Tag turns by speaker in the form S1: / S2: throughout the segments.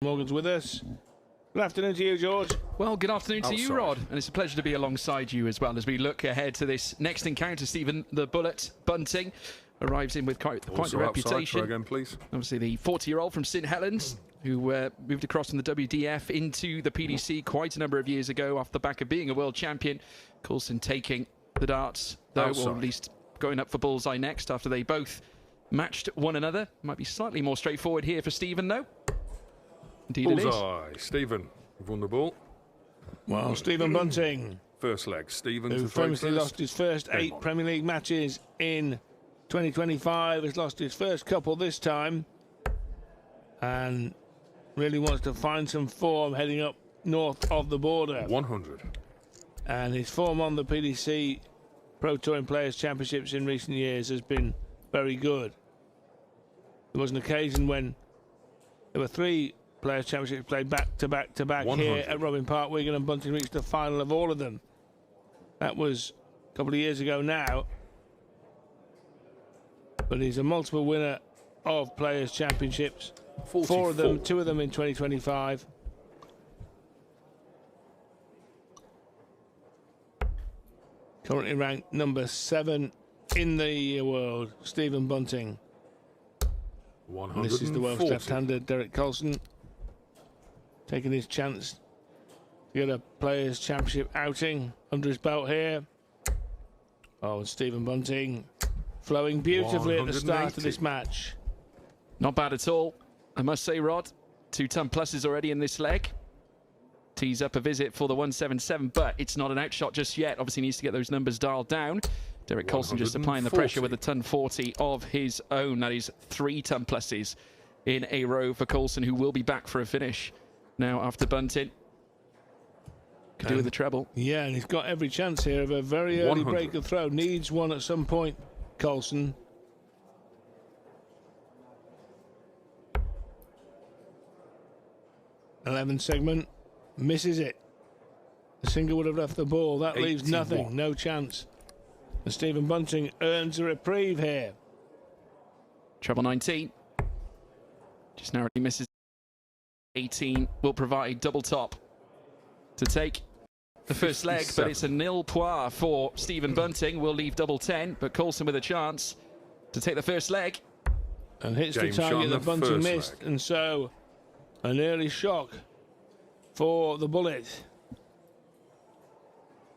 S1: Morgan's with us. Good afternoon to you, George.
S2: Well, good afternoon to you, Rod. And it's a pleasure to be alongside you as well as we look ahead to this next encounter. Stephen, the Bullet, Bunting, arrives in with quite the reputation.
S3: Again, please.
S2: Obviously, the 40-year-old from St Helens, who moved across from the WDF into the PDC quite a number of years ago off the back of being a world champion. Coulson taking the darts, though, or at least going up for bullseye next after they both matched one another. Might be slightly more straightforward here for Stephen, though. Indeed
S3: bullseye. Stephen, you've won the ball.
S1: Well, Stephen Bunting.
S3: First leg, Stephen.
S1: Who famously lost his first 8 Premier League matches in 2025. Has lost his first couple this time. And really wants to find some form heading up north of the border.
S3: 100.
S1: And his form on the PDC Pro Touring Players Championships in recent years has been very good. There was an occasion when there were 3 Players Championships played back to back here at Robin Park, Wigan, and Bunting reached the final of all of them. That was a couple of years ago now. But he's a multiple winner of Players Championships. 4 of them, 2 of them in 2025. Currently ranked number 7 in the world, Stephen Bunting.
S3: 140.
S1: And this is the Welsh left-hander, Derek Coulson, taking his chance to get a Players' Championship outing under his belt here. Oh, and Stephen Bunting flowing beautifully at the start of this match.
S2: Not bad at all, I must say, Rod. 2-ton pluses already in this leg. Tees up a visit for the 177, but it's not an outshot just yet. Obviously needs to get those numbers dialed down. Derek Coulson just applying the pressure with a 140 of his own. That is 3-ton pluses in a row for Coulson, who will be back for a finish now after Bunting. Could do with the treble.
S1: Yeah, and he's got every chance here of a very early break of throw. Needs one at some point, Coulson. '11 segment, misses it. The single would have left the ball. That leaves nothing, no chance. And Stephen Bunting earns a reprieve here.
S2: Treble 19. Just narrowly misses. 18 will provide double top to take the first leg, but it's a nil poir for Stephen Bunting. Will leave double 10, but Coulson with a chance to take the first leg.
S1: And hits the target that Bunting missed, and so an early shock for the Bullet.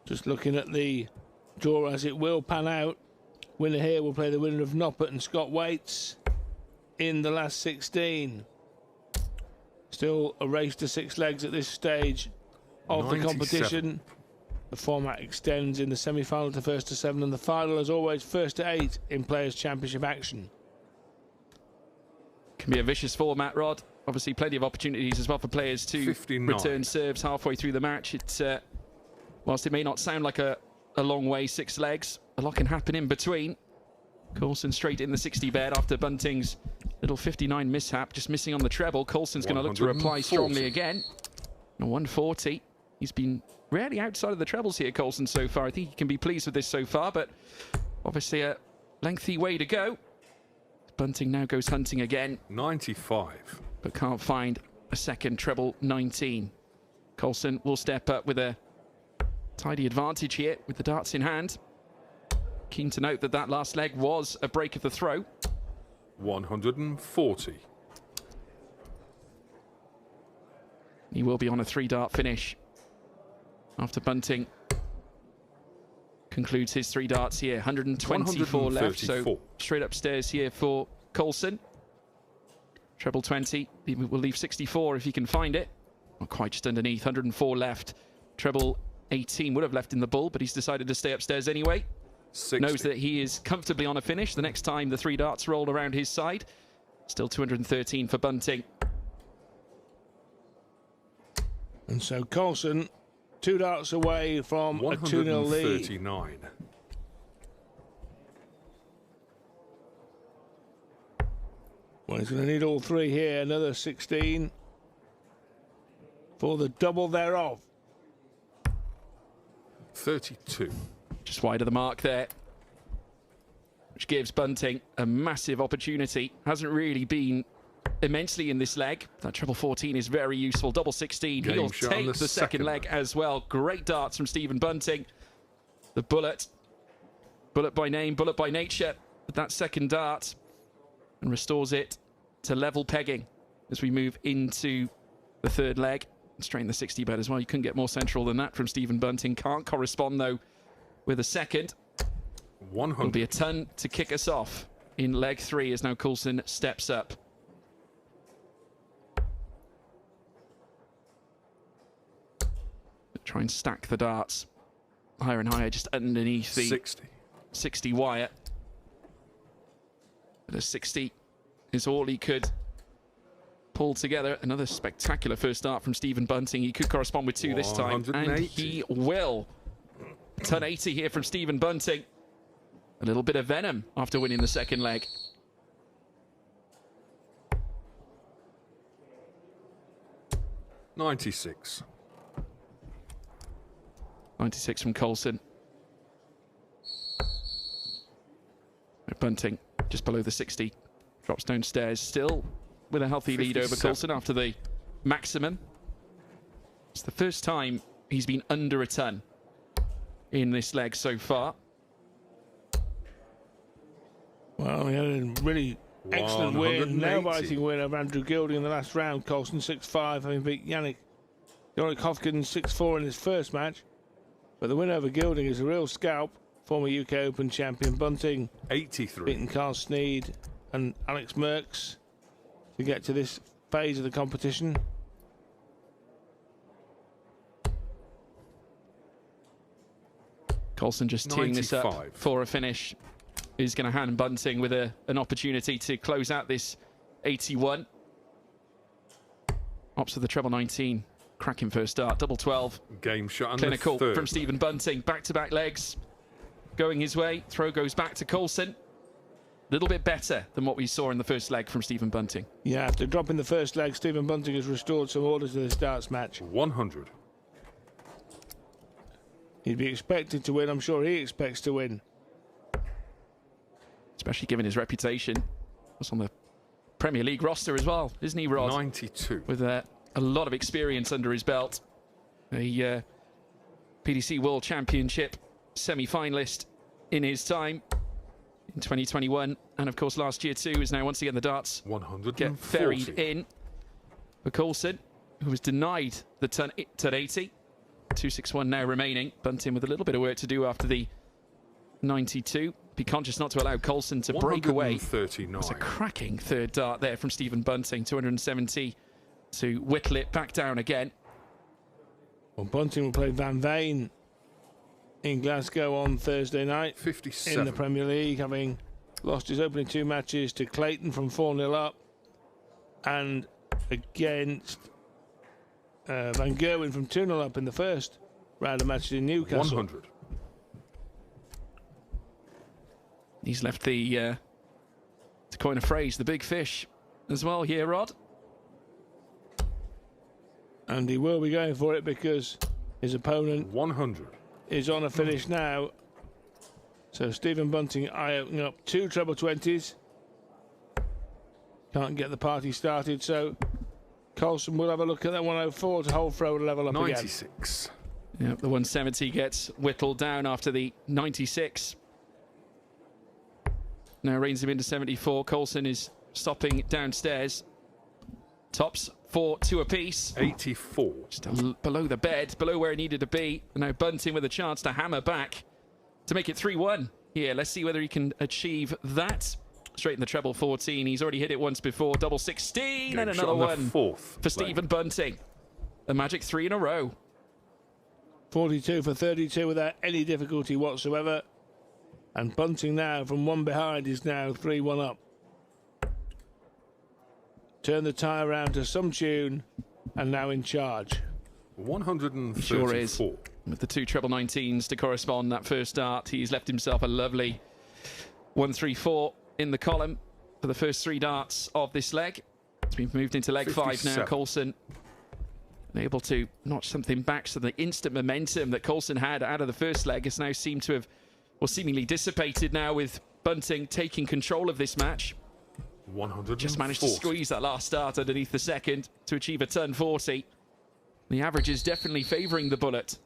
S1: Just looking at the draw as it will pan out. Winner here will play the winner of Noppert and Scott Waits in the last 16. Still a race to 6 legs at this stage of the competition. The format extends in the semi-final to first to 7, and the final, as always, first to 8 in Players' Championship action.
S2: Can be a vicious format, Rod. Obviously, plenty of opportunities as well for players to return serves halfway through the match. It's whilst it may not sound like a long way, 6 legs, a lot can happen in between. Coulson straight in the 60 bed after Bunting's little 59 mishap, just missing on the treble. Coulson's going to look to reply strongly again. A 140. He's been rarely outside of the trebles here, Coulson, so far. I think he can be pleased with this so far, but obviously a lengthy way to go. Bunting now goes hunting again.
S3: 95.
S2: But can't find a second treble 19. Coulson will step up with a tidy advantage here with the darts in hand. Keen to note that that last leg was a break of the throw.
S3: 140.
S2: He will be on a 3-dart finish after Bunting concludes his 3 darts here. 124 left, so straight upstairs here for Coulson. Treble 20, he will leave 64 if he can find it. Not quite, just underneath, 104 left. Treble 18 would have left in the bull, but he's decided to stay upstairs anyway.
S3: 60.
S2: Knows that he is comfortably on a finish the next time the 3 darts roll around his side. Still 213 for Bunting.
S1: And so Coulson, 2 darts away from a 2-0 lead.
S3: 139.
S1: Well, he's going to need all 3 here. Another 16 for the double thereof.
S3: 32.
S2: Just wide of the mark there, which gives Bunting a massive opportunity. Hasn't really been immensely in this leg. That treble 14 is very useful. Double 16.
S3: Game
S2: He'll
S3: shot on
S2: take the second leg as well. Great darts from Stephen Bunting. The bullet. Bullet by name, bullet by nature. With that second dart. And restores it to level pegging as we move into the third leg. Straight in the 60 bed as well. You couldn't get more central than that from Stephen Bunting. Can't correspond, though, with a second.
S3: 100.
S2: Will be a ton to kick us off in leg 3 as now Coulson steps up. Try and stack the darts higher and higher, just underneath the 60 wire. But a 60 is all he could pull together. Another spectacular first dart from Stephen Bunting. He could correspond with 2 this time, and he will. Ton 80 here from Stephen Bunting. A little bit of venom after winning the second leg.
S3: $96.
S2: 96 from Coulson. Bunting just below the 60. Drops downstairs, still with a healthy 57. Lead over Coulson after the maximum. It's the first time he's been under a ton in this leg so far.
S1: Well, he had a really excellent win, nail-biting win over Andrew Gilding in the last round. Coulson 6-5, having beat Yannick Hofkins 6-4 in his first match. But the win over Gilding is a real scalp. Former UK Open champion Bunting
S3: 83.
S1: Beaten Carl Sneed and Alex Merckx to get to this phase of the competition.
S2: Coulson just teeing this up for a finish. Is going to hand Bunting with an opportunity to close out this 81. Opts for the treble 19. Cracking first start. Double 12.
S3: Game shot.
S2: Clinical from Stephen Bunting. Back-to-back legs. Going his way. Throw goes back to Coulson. A little bit better than what we saw in the first leg from Stephen Bunting.
S1: Yeah, after dropping the first leg, Stephen Bunting has restored some order to this darts match.
S3: 100.
S1: He'd be expected to win. I'm sure he expects to win.
S2: Especially given his reputation. That's on the Premier League roster as well, isn't he, Rod?
S3: 92.
S2: With a lot of experience under his belt. A PDC World Championship semi-finalist in his time in 2021. And, of course, last year, too, is now once again the darts
S3: 140.
S2: Get ferried in. For Coulson, who was denied the ton 80. 261 now remaining. Bunting with a little bit of work to do after the 92. Be conscious not to allow Coulson to break away. It's a cracking third dart there from Stephen Bunting. 270 to whittle it back down again.
S1: Well, Bunting will play Van Veen in Glasgow on Thursday night.
S3: 57.
S1: In the Premier League, having lost his opening 2 matches to Clayton from 4-0 up, and against Van Gerwen from 2-0 up in the first round of matches in Newcastle.
S3: 100.
S2: He's left the, to coin a phrase, the big fish as well here, Rod.
S1: And he will be going for it because his opponent
S3: 100
S1: is on a finish now. So Stephen Bunting eye-opening up 2 treble 20s. Can't get the party started, so Coulson will have a look at that 104 to hold throw to level up
S3: 96.
S2: Yep, the 170 gets whittled down after the 96. Now reins him into 74. Coulson is stopping downstairs. Tops 4-2 apiece.
S3: 84.
S2: Just below the bed, below where it needed to be. And now Bunting with a chance to hammer back to make it 3-1. Here, let's see whether he can achieve that. Straight in the treble 14. He's already hit it once before. Double 16 and another one for Stephen Bunting. A magic 3 in a row.
S1: 42 for 32 without any difficulty whatsoever. And Bunting now from 1 behind is now 3-1 up. Turn the tie around to some tune and now in charge.
S3: 134.
S2: Sure is. With the 2 treble 19s to correspond that first start, he's left himself a lovely 134 in the column for the first 3 darts of this leg. We've moved into leg 5 now. Coulson able to notch something back, so the instant momentum that Coulson had out of the first leg has now seemed to have, well, seemingly dissipated now with Bunting taking control of this match.
S3: 140.
S2: Just managed to squeeze that last start underneath the second to achieve a turn 40. The average is definitely favouring the Bullet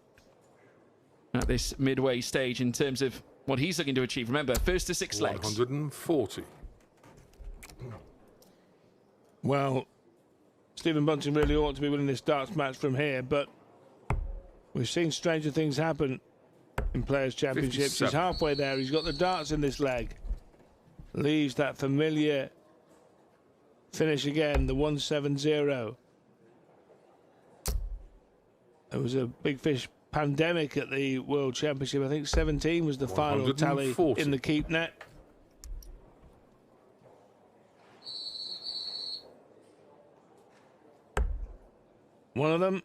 S2: at this midway stage in terms of what he's looking to achieve. Remember, first to 6 legs.
S3: 140.
S1: Well, Stephen Bunting really ought to be winning this darts match from here, but we've seen stranger things happen in Players' Championships.
S3: 57.
S1: He's halfway there. He's got the darts in this leg. Leaves that familiar finish again, the 170. There was a big fish pandemic at the World Championship. I think 17 was the final tally in the keep net. One of them.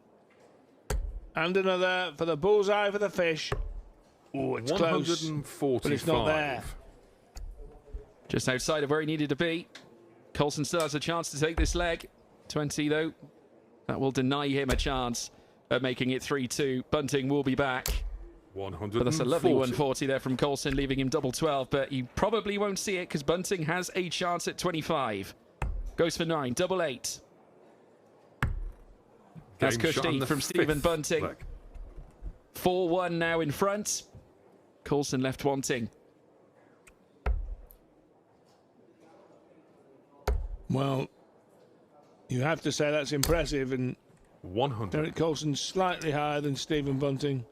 S1: And another for the bullseye for the fish. Oh, it's close,
S3: 145.
S1: but it's not there.
S2: Just outside of where he needed to be. Coulson still has a chance to take this leg. 20, though. That will deny him a chance of making it 3-2. Bunting will be back.
S3: 140.
S2: But that's a lovely 140 there from Coulson, leaving him double 12. But you probably won't see it because Bunting has a chance at 25. Goes for 9, double 8. That's cushy from Stephen Bunting. 4-1 now in front. Coulson left wanting.
S1: Well, you have to say that's impressive, and
S3: 100.
S1: Derek Coulson's slightly higher than Stephen Bunting.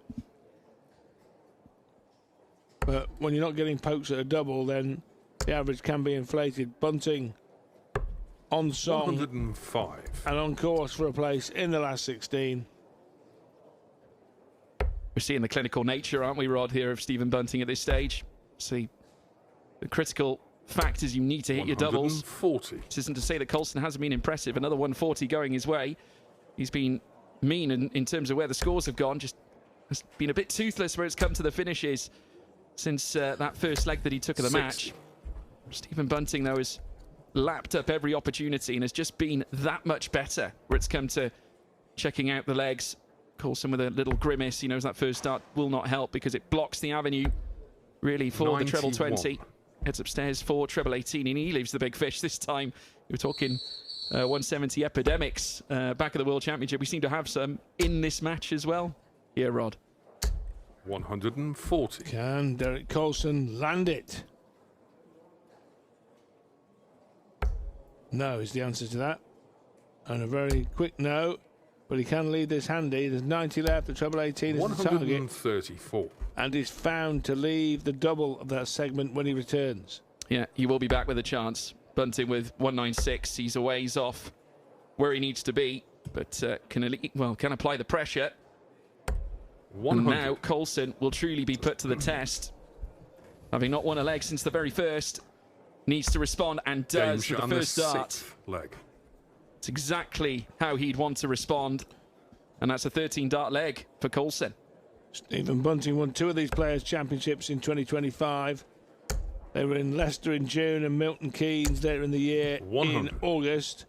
S1: But when you're not getting pokes at a double, then the average can be inflated. Bunting on song
S3: 105.
S1: and on course for a place in the last 16.
S2: We're seeing the clinical nature, aren't we, Rod, here of Stephen Bunting at this stage. See, the critical fact is you need to hit your doubles.
S3: 140.
S2: This isn't to say that Coulson hasn't been impressive. Another 140 going his way. He's been mean in terms of where the scores have gone. Just has been a bit toothless where it's come to the finishes since that first leg that he took of the
S3: 60.
S2: match. Stephen Bunting, though, has lapped up every opportunity and has just been that much better where it's come to checking out the legs. Coulson with a little grimace. He knows that first start will not help because it blocks the avenue, really, for
S3: 91.
S2: the treble 20. Heads upstairs for treble 18, and he leaves the big fish this time. We were talking 170 epidemics back at the World Championship. We seem to have some in this match as well. Here, Rod.
S3: 140.
S1: Can Derek Coulson land it? No is the answer to that. And a very quick no. But he can lead this handy. There's 90 left. The treble 18 is the target.
S3: 134.
S1: And is found to leave the double of that segment when he returns.
S2: Yeah, he will be back with a chance. Bunting with 196. He's a ways off where he needs to be, but can apply the pressure.
S3: 100.
S2: And now Coulson will truly be put to the test. Having not won a leg since the very first, needs to respond and does with the first start.
S3: Leg.
S2: It's exactly how he'd want to respond. And that's a 13-dart leg for Coulson.
S1: Stephen Bunting won 2 of these Players' Championships in 2025. They were in Leicester in June and Milton Keynes later in the year
S3: 100.
S1: in August.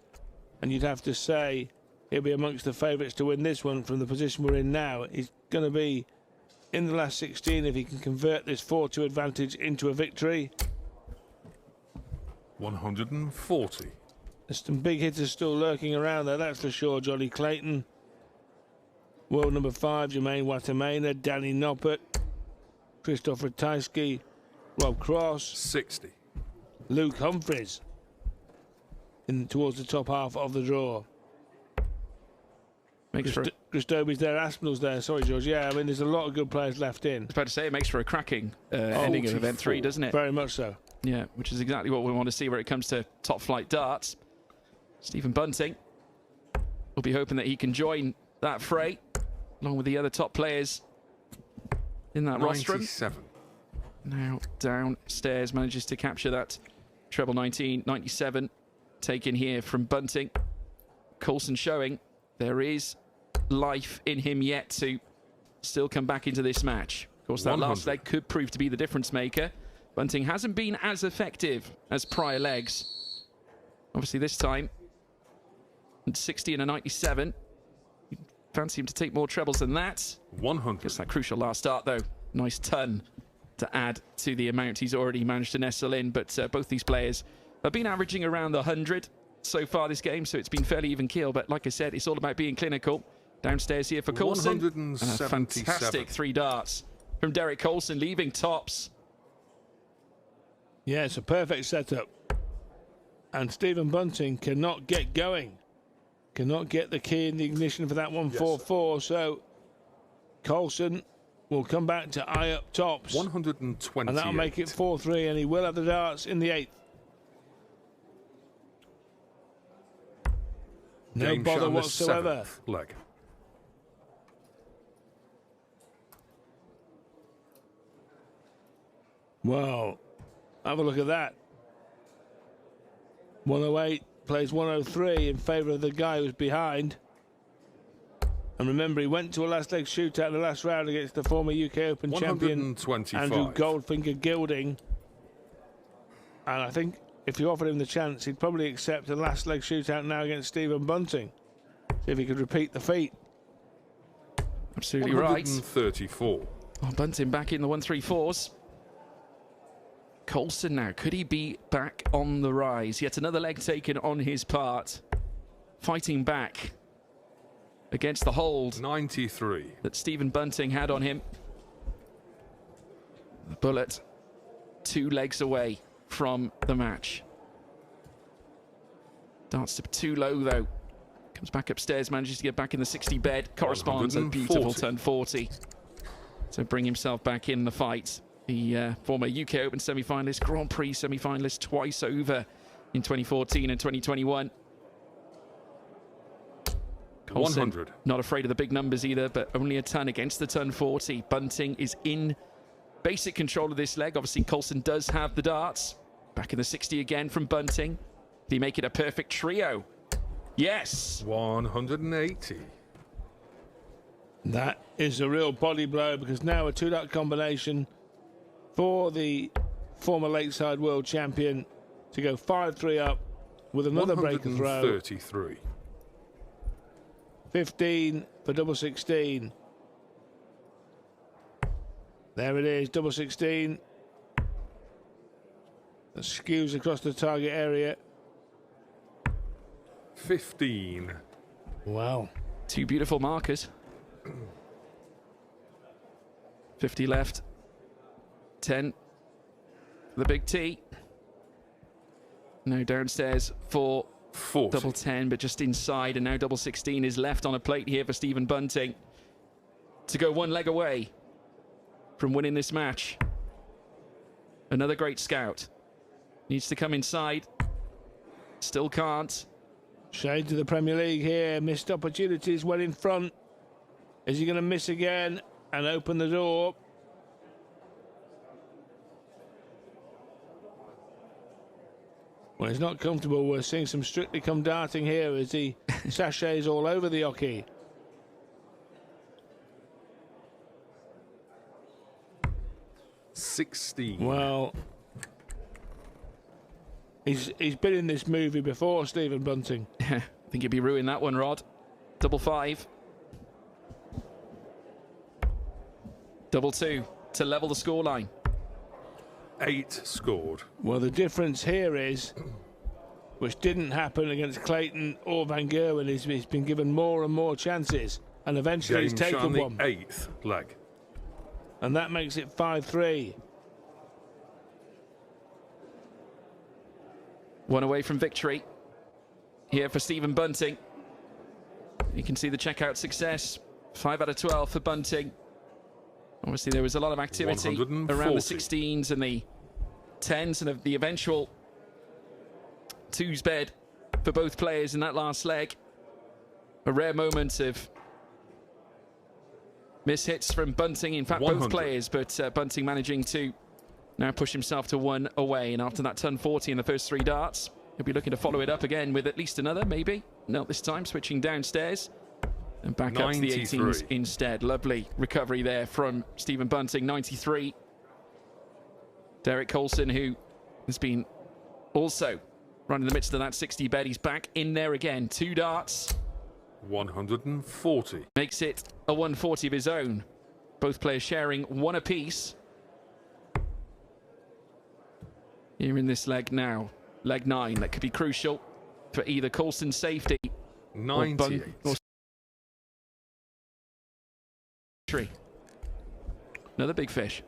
S1: And you'd have to say he'll be amongst the favourites to win this one from the position we're in now. He's going to be in the last 16 if he can convert this 4-2 advantage into a victory.
S3: 140.
S1: There's some big hitters still lurking around there, that's for sure. Johnny Clayton, world number 5, Jermaine Watamena, Danny Noppert, Christoph Ratajski, Rob Cross,
S3: 60.
S1: Luke Humphries towards the top half of the draw. Christobi's there, Aspinall's there. Sorry, George. Yeah, I mean, there's a lot of good players left in.
S2: I was about to say, it makes for a cracking ending of Event 3, doesn't it?
S1: Very much so.
S2: Yeah, which is exactly what we want to see where it comes to top flight darts. Stephen Bunting will be hoping that he can join that fray along with the other top players in that rostrum.
S3: 97.
S2: Now downstairs, manages to capture that treble 19, 97 taken here from Bunting. Coulson showing there is life in him yet to still come back into this match. Of course, that
S3: 100.
S2: last leg could prove to be the difference maker. Bunting hasn't been as effective as prior legs. Obviously this time, 60 and a 97. You'd fancy him to take more trebles than that.
S3: 100.
S2: Just that crucial last start, though. Nice ton to add to the amount he's already managed to nestle in. But both these players I've been averaging around the 100 so far this game, so it's been fairly even keel. But like I said, it's all about being clinical. Downstairs here for Coulson.
S3: 177.
S2: And a fantastic 3 darts from Derek Coulson, leaving tops.
S1: Yeah, it's a perfect setup. And Stephen Bunting cannot get going. Cannot get the key in the ignition for that 144. So Coulson will come back to eye up tops.
S3: 120.
S1: And that'll make it 4-3, and he will have the darts in the 8th. No
S3: Game
S1: bother
S3: shot on the
S1: whatsoever.
S3: 7th leg.
S1: Well, have a look at that. 108 plays 103 in favour of the guy who's behind. And remember, he went to a last leg shootout in the last round against the former UK Open champion Andrew Goldfinger Gilding. And I think if you offered him the chance, he'd probably accept a last leg shootout now against Stephen Bunting. See if he could repeat the feat.
S2: Absolutely right.
S3: 134.
S2: Oh, Bunting back in the 134s. Coulson now, could he be back on the rise? Yet another leg taken on his part. Fighting back against the hold
S3: 93
S2: that Stephen Bunting had on him. The bullet 2 legs away from the match. Darts too low though. Comes back upstairs, manages to get back in the 60 bed. Corresponds a beautiful turn 40. So bring himself back in the fight. The former UK Open semi-finalist, Grand Prix semi-finalist twice over in 2014 and 2021. Coulson,
S3: 100.
S2: not afraid of the big numbers either, but only a ton against the ton 40. Bunting is in basic control of this leg. Obviously, Coulson does have the darts. Back in the 60 again from Bunting. Did he make it a perfect trio? Yes.
S3: 180.
S1: That is a real body blow, because now a 2-dart combination for the former Lakeside World Champion to go 5-3 up with another breaker throw.
S3: 133.
S1: 15 for double 16. There it is, double 16. That skews across the target area.
S3: 15.
S1: Wow.
S2: 2 beautiful markers. 50 left. 10. The big T. Now downstairs for
S3: 40.
S2: double 10, but just inside, and now double 16 is left on a plate here for Stephen Bunting to go 1 leg away from winning this match. Another great scout. Needs to come inside. Still can't.
S1: Shades of the Premier League here. Missed opportunities, well in front. Is he going to miss again and open the door? Well, he's not comfortable. We're seeing some Strictly Come darting here as he sachets all over the oche.
S3: $16.
S1: Well, he's been in this movie before, Stephen Bunting.
S2: I think he'd be ruining that one, Rod. Double 5. Double 2 to level the scoreline.
S3: 8 scored.
S1: Well, the difference here is, which didn't happen against Clayton or Van Gerwen, is he's been given more and more chances, and eventually he's taken one.
S3: 8th leg.
S1: And that makes it 5-3.
S2: 1 away from victory here for Stephen Bunting. You can see the checkout success. 5 out of 12 for Bunting. Obviously, there was a lot of activity around the 16s and the 10s, and the eventual 2s bed for both players in that last leg. A rare moment of miss hits from Bunting. In fact,
S3: 100.
S2: both players, but Bunting managing to now push himself to 1 away. And after that ton 40 in the first 3 darts, he'll be looking to follow it up again with at least another, maybe. No, this time switching downstairs. And back 93. Up to the 18s instead. Lovely recovery there from Stephen Bunting, 93. Derek Coulson, who has been also right in the midst of that 60 bed. He's back in there again. 2 darts.
S3: 140.
S2: Makes it a 140 of his own. Both players sharing 1 apiece. Here in this leg now. leg 9. That could be crucial for either Coulson's safety
S3: 98.
S2: or tree. Another big fish.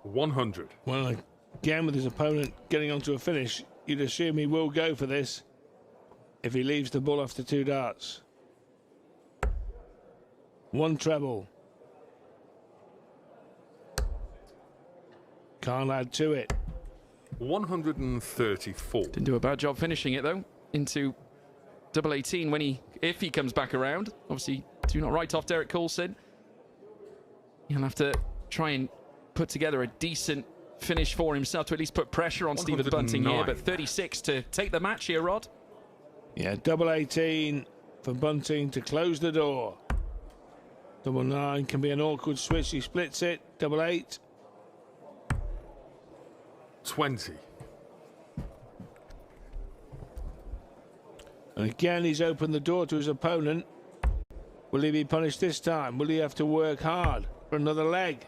S3: 100.
S1: Well, again, with his opponent getting onto a finish, you'd assume he will go for this if he leaves the ball after 2 darts. 1 treble. Can't add to it.
S3: 134.
S2: Didn't do a bad job finishing it though. Into double 18 if he comes back around. Obviously, do not write off Derek Coulson. He'll have to try and put together a decent finish for himself to at least put pressure on Stephen Bunting here. But 36 to take the match here, Rod.
S1: Yeah, double 18 for Bunting to close the door. Double 9 can be an awkward switch. He splits it. Double 8.
S3: 20.
S1: And again, he's opened the door to his opponent. Will he be punished this time? Will he have to work hard for another leg?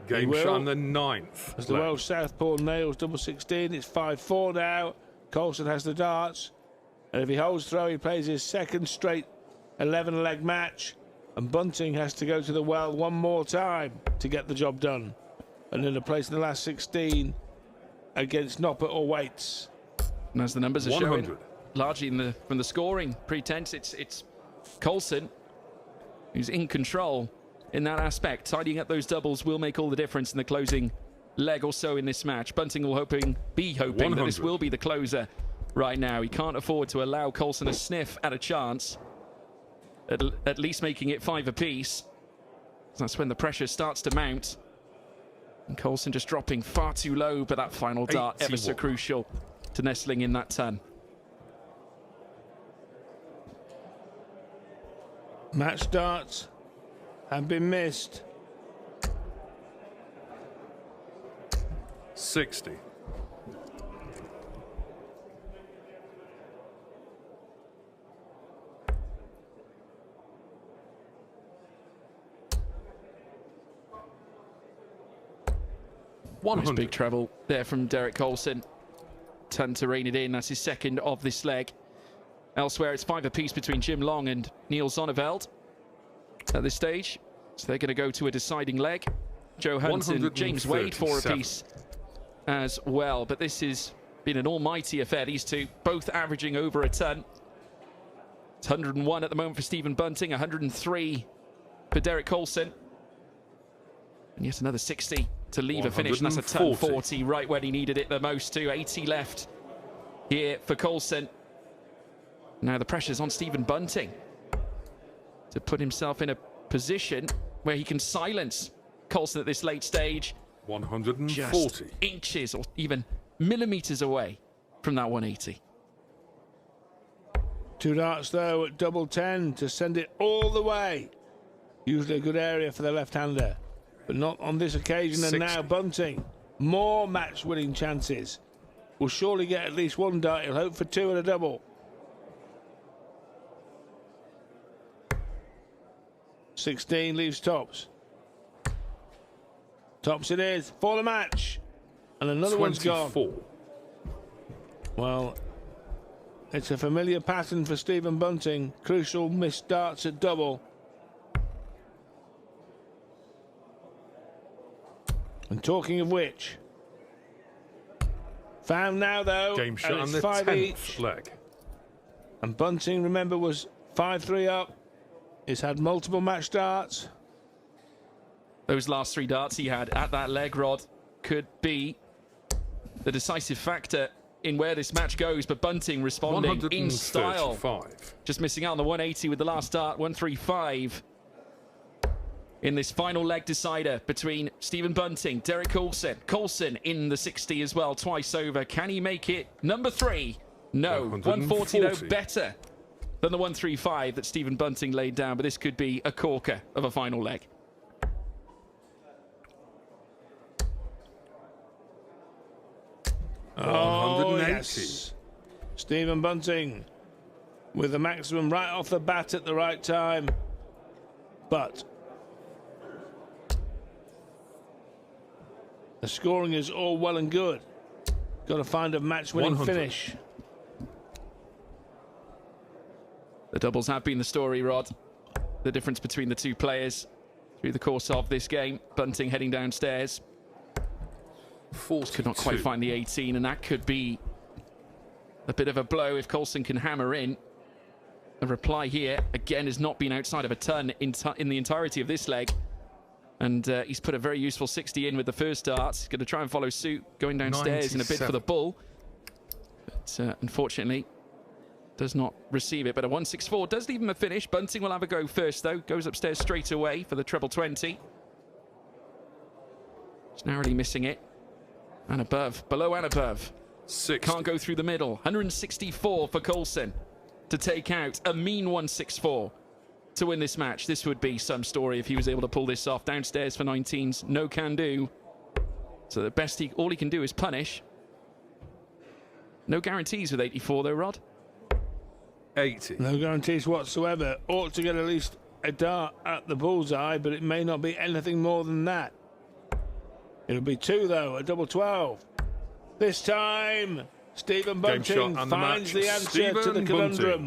S3: Game shot on the 9th.
S1: As the Welsh Southpaw nails double 16, it's 5-4 now. Coulson has the darts. And if he holds throw, he plays his second straight 11-leg match. And Bunting has to go to the well one more time to get the job done. And in a place in the last 16 against Noppert or Waits.
S2: And as the numbers are
S3: 100.
S2: showing, largely from the scoring pretense, it's Coulson who's in control in that aspect. Tidying up those doubles will make all the difference in the closing leg or so in this match. Bunting will be hoping that this will be the closer right now. He can't afford to allow Coulson a sniff at a chance, at least making it 5 apiece. That's when the pressure starts to mount. And Coulson just dropping far too low, but that final dart
S3: 81.
S2: ever so crucial to nestling in that ton.
S1: Match darts have been missed.
S3: 60.
S2: Nice big treble there from Derek Coulson. Ton to rein it in. That's his second of this leg. Elsewhere, it's 5 apiece between Jim Long and Neil Zonneveld at this stage. So they're going to go to a deciding leg. Joe Hunt and James Wade 4 apiece as well. But this has been an almighty affair. These two both averaging over a ton. It's 101 at the moment for Stephen Bunting, 103 for Derek Coulson. And yet another 60 to leave a finish, and that's a ton 40 right when he needed it the most too. 80 left here for Coulson. Now the pressure's on Stephen Bunting to put himself in a position where he can silence Coulson at this late stage.
S3: 140.
S2: Just inches or even millimeters away from that 180.
S1: 2 darts though at double 10 to send it all the way. Usually a good area for the left-hander, but not on this occasion.
S3: 60.
S1: And now Bunting, more match-winning chances. Will surely get at least 1 dart. He'll hope for 2 and a double. 16 leaves tops. Tops it is for the match. And another
S3: 24.
S1: one's gone. Well, it's a familiar pattern for Stephen Bunting. Crucial missed darts at double. And talking of which, found now though.
S3: Game shot on the
S1: 5
S3: 10th
S1: each.
S3: leg.
S1: And Bunting, remember, was 5-3 up. He's had multiple match darts.
S2: Those last 3 darts he had at that leg, Rod, could be the decisive factor in where this match goes. But Bunting responding in style. Just missing out on the 180 with the last dart, 135. In this final leg decider between Stephen Bunting, Derek Coulson. Coulson in the 60 as well, twice over. Can he make it? Number 3. No. 140 though, better than the 135 that Stephen Bunting laid down. But this could be a corker of a final leg.
S1: Oh, yes. Stephen Bunting with the maximum right off the bat at the right time. But the scoring is all well and good. Got to find a match-winning finish.
S2: The doubles have been the story, Rod. The difference between the two players through the course of this game. Bunting heading downstairs.
S3: 42.
S2: Could not quite find the 18, and that could be a bit of a blow if Coulson can hammer in. A reply here, again, has not been outside of a ton in the entirety of this leg. And he's put a very useful 60 in with the first dart. Going to try and follow suit, going downstairs
S3: 97.
S2: in a bid for the bull. But unfortunately, does not receive it. But a 164 does leave him a finish. Bunting will have a go first, though. Goes upstairs straight away for the treble 20. Just narrowly missing it. And above, below and above.
S3: 60.
S2: Can't go through the middle. 164 for Coulson to take out a mean 164 to win this match. This would be some story if he was able to pull this off. Downstairs for 19s, no can do. So the best all he can do is punish. No guarantees with 84 though, Rod.
S3: 80.
S1: No guarantees whatsoever. Ought to get at least a dart at the bullseye, but it may not be anything more than that. It'll be 2 though, a double 12. This time, Stephen Bunting finds the answer to the conundrum.